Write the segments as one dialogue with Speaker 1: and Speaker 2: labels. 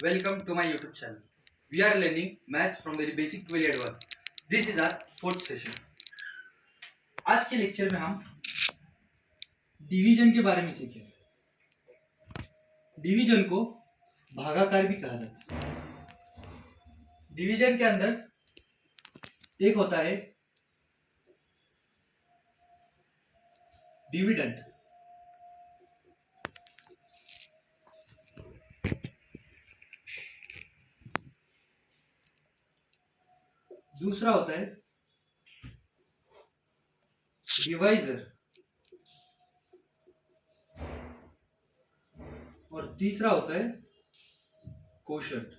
Speaker 1: Welcome to my YouTube channel. We are learning maths from very basic to very advanced. This is our fourth session. आज के lecture में हम division के बारे में सीखेंगे। डिवीजन को भागाकार भी कहा जाता है। डिवीजन के अंदर एक होता है डिविडेंड, दूसरा होता है डिवाइजर और तीसरा होता है कोशंट।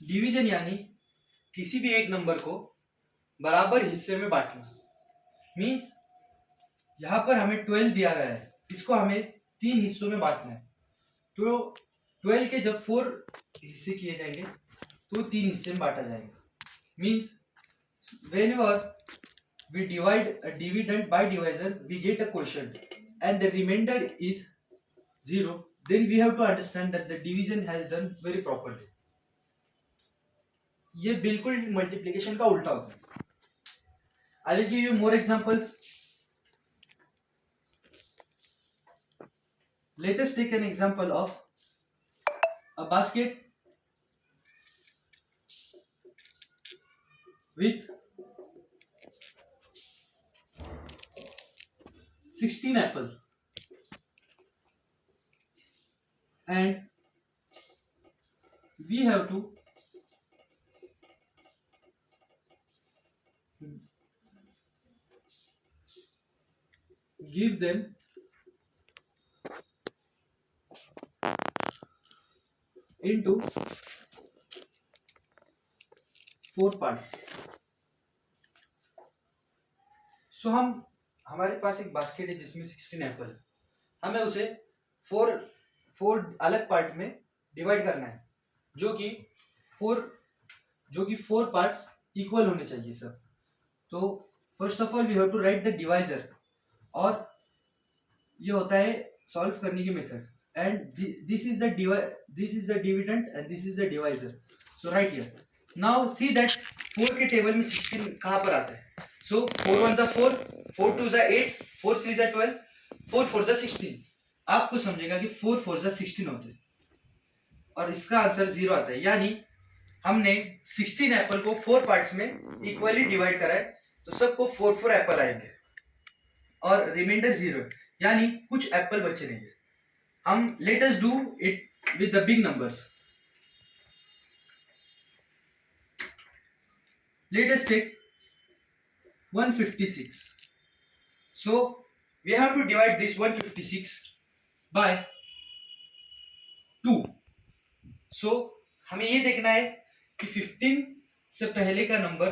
Speaker 1: डिवीजन यानी किसी भी एक नंबर को बराबर हिस्से में बांटना। मीन्स यहां पर हमें 12 दिया गया है, इसको हमें 3 हिस्सों में बांटना है। तो 12 के जब 4 हिस्से किए जाएंगे तो 3 हिस्से में बांटा जाएगा। Means whenever we divide a dividend by divisor we get a quotient and the remainder is 0, then we have to understand that the division has done very properly. ये बिल्कुल मल्टीप्लिकेशन का उल्टा होता है। I will give you more examples. Let us take an example of a basket with 16 apples and we have to give them into 4 parts. So हमारे पास एक basket है जिसमें 16 एप्पल है। हमें उसे 4 अलग पार्ट में डिवाइड करना है, जो कि 4 पार्ट्स इक्वल होने चाहिए सब। तो first of all we have to write the divisor, और ये होता है सॉल्व करने की method. And this is the dividend and this is the divisor. So write here. Now see that 4 के टेबल में 16 कहाँ पर आता है। सो 4 1 जा 4, 4 2 जा 8, 4 3 जा 12, 4 4 जा 16। आपको समझेगा कि 4 4 जा 16 होते हैं और इसका आंसर 0 आता है। यानी हमने 16 एप्पल को 4 पार्ट्स में इक्वली डिवाइड करा है, तो सबको 4 4 एप्पल आएंगे और रिमाइंडर 0 है, यानी कुछ एप्पल बचे नहीं है। हम let us do it with the big numbers. Let us take 156. So we have to divide this 156 by 2. So हमें ये देखना है कि 15 से पहले का नंबर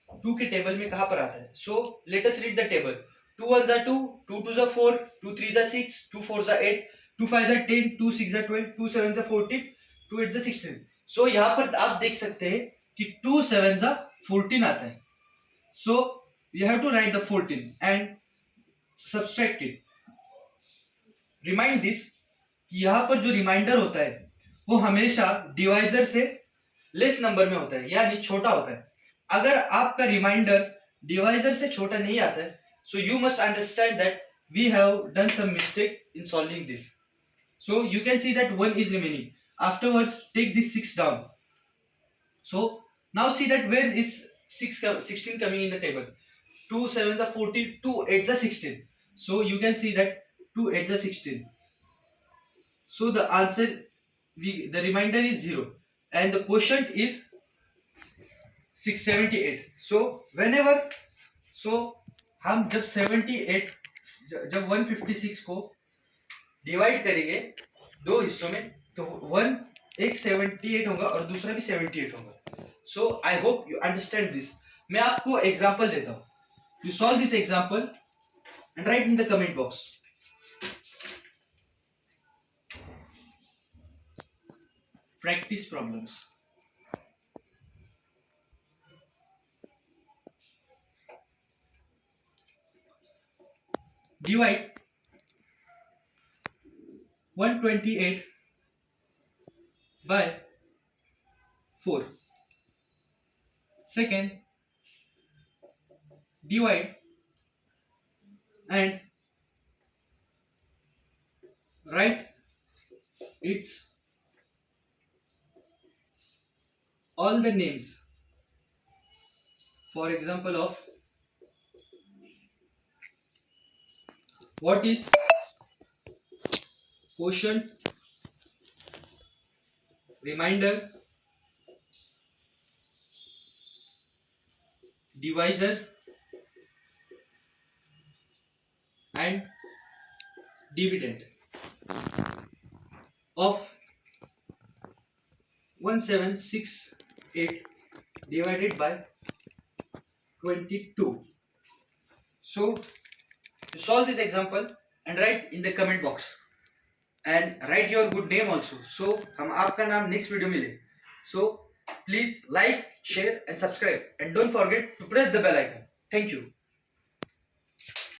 Speaker 1: 2 के टेबल में कहां पर आता है। So let us read the table. 2 1 जा 2, 2 2 जा 4, 2 3 जा 6, 2 4 जा 8, 2 5 जा 10, 2 6 जा 12, 2 7 जा 14, 2 8 जा 16. So यहाँ पर आप देख सकते हैं कि 2 7 जा 14 आता है। So you have to write the 14 and subtract it. Remind this कि यहाँ पर जो रिमाइंडर होता है वो हमेशा डिवाइजर से लेस नंबर में होता है, यानी छोटा होता है। अगर आपका रिमाइंडर डिवाइजर से छोटा नहीं आता है, so you must understand that we have done some mistake in solving this. So you can see that 1 is remaining. Afterwards take this 6 down. So now see that where is 16 coming in the table. 2 7 are 14, 2 8 are 16. So you can see that 2 8 are 16. So the answer, the remainder is 0 and the quotient is 678. So whenever, so हम जब 78 जब 156 को divide करेंगे दो हिस्सों में, तो एक 78 होगा और दूसरा भी 78 होगा। So I hope you understand this. मैं आपको एग्जांपल देता हूँ। You solve this example and write in the comment box. Practice problems. Divide 128 by 4. Second, divide and write its all the names. For example of what is quotient, remainder, divisor and dividend of 1768 divided by 22. So to solve this example and write in the comment box and write your good name also. So हम आपका नाम next video मिले. So please like, share and subscribe and don't forget to press the bell icon. Thank you.